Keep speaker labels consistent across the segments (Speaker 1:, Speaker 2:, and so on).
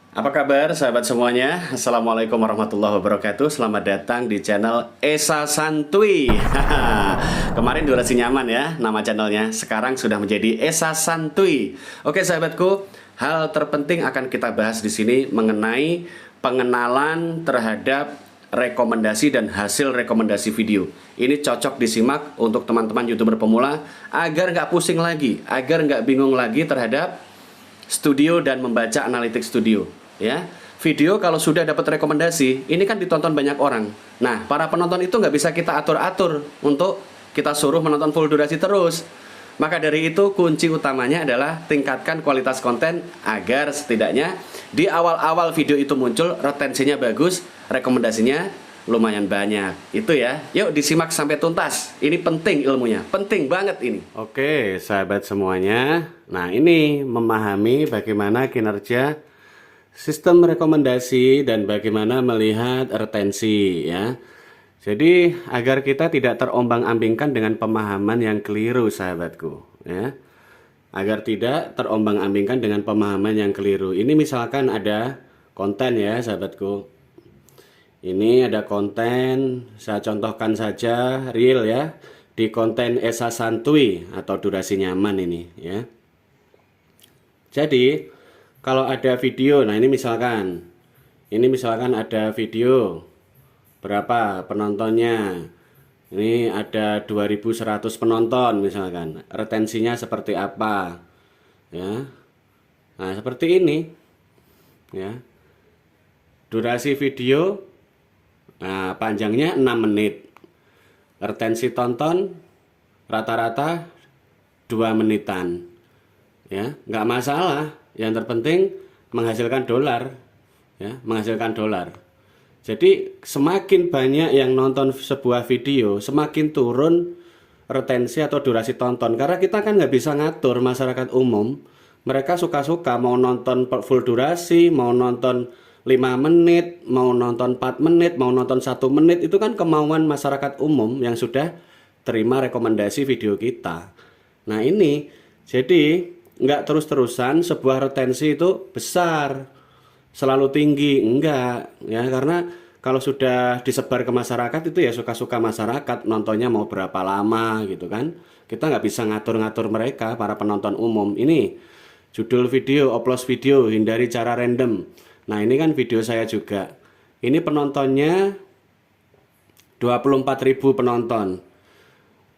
Speaker 1: Apa kabar sahabat semuanya? Assalamualaikum warahmatullahi wabarakatuh. Selamat datang di channel Esa Santuy. Kemarin durasi nyaman ya nama channelnya. Sekarang sudah menjadi Esa Santuy. Oke sahabatku, hal terpenting akan kita bahas di sini mengenai pengenalan terhadap rekomendasi dan hasil rekomendasi video. Ini cocok disimak untuk teman-teman YouTuber pemula agar nggak pusing lagi, agar nggak bingung lagi terhadap studio dan membaca analitik studio. Ya, video kalau sudah dapat rekomendasi, ini kan ditonton banyak orang. Nah, para penonton itu nggak bisa kita atur-atur untuk kita suruh menonton full durasi terus. Maka dari itu kunci utamanya adalah tingkatkan kualitas konten agar setidaknya di awal-awal video itu muncul retensinya bagus, rekomendasinya lumayan banyak. Itu ya. Yuk disimak sampai tuntas. Ini penting ilmunya, penting banget ini. Oke, sahabat semuanya. Nah, ini memahami bagaimana kinerja sistem rekomendasi dan bagaimana melihat retensi ya. Jadi agar kita tidak terombang-ambingkan dengan pemahaman yang keliru sahabatku ya. Agar tidak terombang-ambingkan dengan pemahaman yang keliru. Ini misalkan ada konten ya sahabatku. Ini ada konten, saya contohkan saja real ya. Di konten Esa Santuy atau durasi nyaman ini ya. Jadi kalau ada video, nah ini misalkan ada video berapa penontonnya, ini ada 2100 penonton misalkan, retensinya seperti apa ya. Nah seperti ini ya, durasi video, nah panjangnya 6 menit, retensi tonton rata-rata 2 menitan ya, nggak masalah. Yang terpenting menghasilkan dolar ya, menghasilkan dolar. Jadi semakin banyak yang nonton sebuah video, semakin turun retensi atau durasi tonton. Karena kita kan nggak bisa ngatur masyarakat umum. Mereka suka-suka mau nonton full durasi, mau nonton 5 menit, mau nonton 4 menit, mau nonton 1 menit. Itu kan kemauan masyarakat umum yang sudah terima rekomendasi video kita. Nah ini jadi nggak terus-terusan sebuah retensi itu besar, selalu tinggi, enggak ya, karena kalau sudah disebar ke masyarakat itu ya suka-suka masyarakat nontonnya mau berapa lama gitu kan. Kita nggak bisa ngatur-ngatur mereka, para penonton umum. Ini judul video, upload video, hindari cara random. Nah ini kan video saya juga, ini penontonnya 24.000 penonton,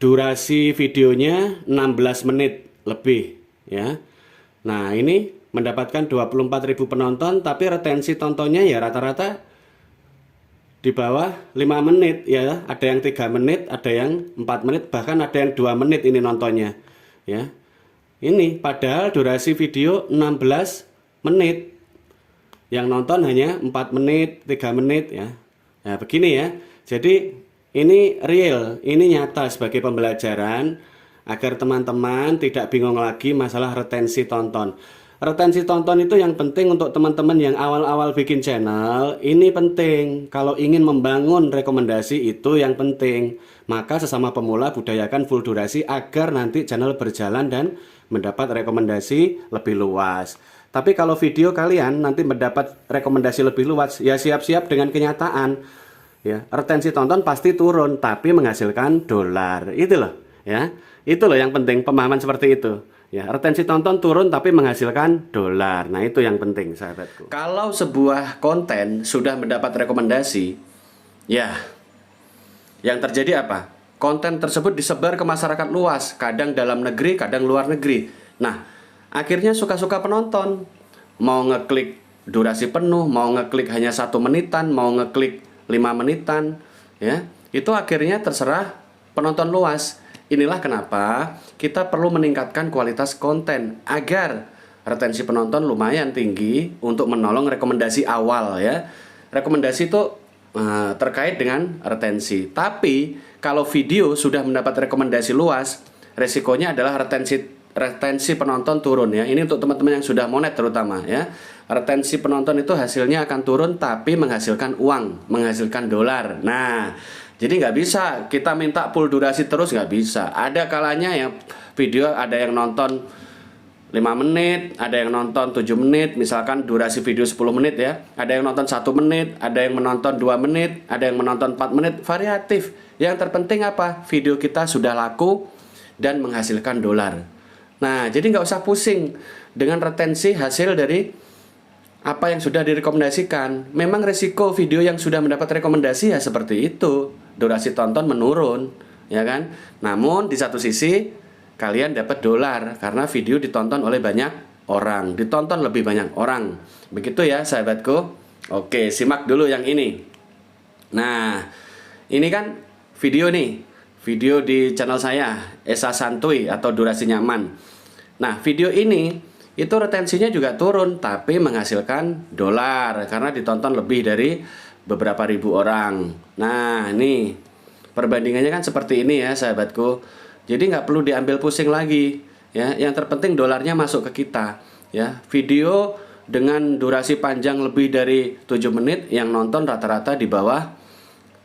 Speaker 1: durasi videonya 16 menit lebih ya. Nah ini mendapatkan 24.000 penonton tapi retensi tontonnya ya rata-rata di bawah 5 menit ya. Ada yang 3 menit, ada yang 4 menit, bahkan ada yang 2 menit ini nontonnya ya. Ini padahal durasi video 16 menit, yang nonton hanya 4 menit, 3 menit ya. Nah begini ya. Jadi ini real, ini nyata sebagai pembelajaran agar teman-teman tidak bingung lagi masalah retensi tonton. Retensi tonton itu yang penting untuk teman-teman yang awal-awal bikin channel. Ini penting. Kalau ingin membangun rekomendasi itu yang penting. Maka sesama pemula budayakan full durasi agar nanti channel berjalan dan mendapat rekomendasi lebih luas. Tapi kalau video kalian nanti mendapat rekomendasi lebih luas, ya siap-siap dengan kenyataan. Ya, retensi tonton pasti turun tapi menghasilkan dolar. Itu loh, ya. Itu loh yang penting, pemahaman seperti itu. Ya, retensi tonton turun tapi menghasilkan dolar. Nah, itu yang penting, sahabatku. Kalau sebuah konten sudah mendapat rekomendasi, ya, yang terjadi apa? Konten tersebut disebar ke masyarakat luas, kadang dalam negeri, kadang luar negeri. Nah, akhirnya suka-suka penonton. Mau ngeklik durasi penuh, mau ngeklik hanya 1 menitan, mau ngeklik 5 menitan, ya. Itu akhirnya terserah penonton luas. Inilah kenapa kita perlu meningkatkan kualitas konten agar retensi penonton lumayan tinggi untuk menolong rekomendasi awal ya. Rekomendasi itu terkait dengan retensi. Tapi kalau video sudah mendapat rekomendasi luas, resikonya adalah retensi penonton turun ya. Ini untuk teman-teman yang sudah monet terutama ya. Retensi penonton itu hasilnya akan turun tapi menghasilkan uang, menghasilkan dolar. Nah, jadi nggak bisa kita minta full durasi terus, nggak bisa. Ada kalanya ya video ada yang nonton 5 menit, ada yang nonton 7 menit, misalkan durasi video 10 menit ya. Ada yang nonton 1 menit, ada yang menonton 2 menit, ada yang menonton 4 menit, variatif. Yang terpenting apa? Video kita sudah laku dan menghasilkan dolar. Nah, jadi nggak usah pusing dengan retensi hasil dari apa yang sudah direkomendasikan. Memang resiko video yang sudah mendapat rekomendasi ya seperti itu. Durasi tonton menurun, ya kan? Namun di satu sisi kalian dapat dolar karena video ditonton oleh banyak orang, ditonton lebih banyak orang. Begitu ya sahabatku. Oke, simak dulu yang ini. Nah, ini kan video nih, video di channel saya, Esa Santuy atau durasi nyaman. Nah, video ini itu retensinya juga turun tapi menghasilkan dolar karena ditonton lebih dari beberapa ribu orang. Nah, ini perbandingannya kan seperti ini ya sahabatku. Jadi nggak perlu diambil pusing lagi ya. Yang terpenting dolarnya masuk ke kita ya. Video dengan durasi panjang lebih dari 7 menit yang nonton rata-rata di bawah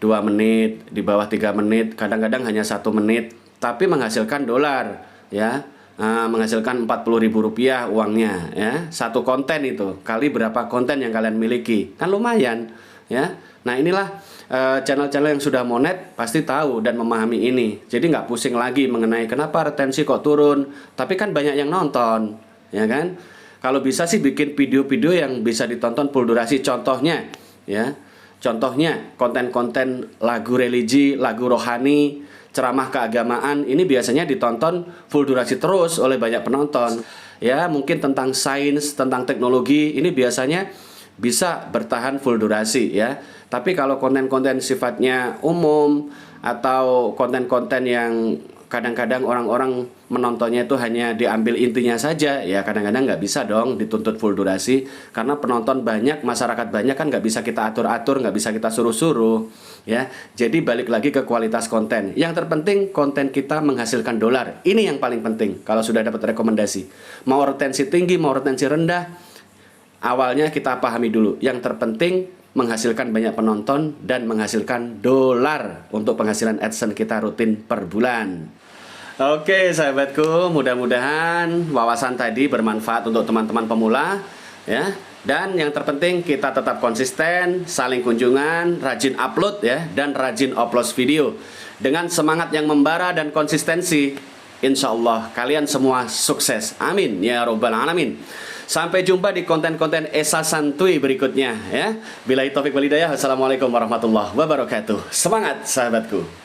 Speaker 1: 2 menit, di bawah 3 menit, kadang-kadang hanya 1 menit, tapi menghasilkan dolar ya. Menghasilkan Rp40.000 uangnya ya. Satu konten itu kali berapa konten yang kalian miliki, kan lumayan ya. Nah, inilah channel-channel yang sudah monet pasti tahu dan memahami ini. Jadi nggak pusing lagi mengenai kenapa retensi kok turun, tapi kan banyak yang nonton ya kan. Kalau bisa sih bikin video-video yang bisa ditonton full durasi. Contohnya ya, contohnya konten-konten lagu religi, lagu rohani, ceramah keagamaan, ini biasanya ditonton full durasi terus oleh banyak penonton ya. Mungkin tentang sains, tentang teknologi, ini biasanya bisa bertahan full durasi ya. Tapi kalau konten-konten sifatnya umum atau konten-konten yang kadang-kadang orang-orang menontonnya itu hanya diambil intinya saja, ya kadang-kadang nggak bisa dong dituntut full durasi karena penonton banyak, masyarakat banyak kan nggak bisa kita atur-atur, nggak bisa kita suruh-suruh ya. Jadi balik lagi ke kualitas konten. Yang terpenting konten kita menghasilkan dolar. Ini yang paling penting kalau sudah dapat rekomendasi. Mau retensi tinggi, mau retensi rendah, awalnya kita pahami dulu. Yang terpenting menghasilkan banyak penonton dan menghasilkan dolar untuk penghasilan AdSense kita rutin per bulan. Oke sahabatku, mudah-mudahan wawasan tadi bermanfaat untuk teman-teman pemula ya. Dan yang terpenting kita tetap konsisten, saling kunjungan, rajin upload ya, dan rajin upload video. Dengan semangat yang membara dan konsistensi, insya Allah kalian semua sukses. Amin ya robbal alamin. Sampai jumpa di konten-konten Esa Santuy berikutnya ya. Billahi taufik wal hidayah. Assalamualaikum warahmatullahi wabarakatuh. Semangat sahabatku.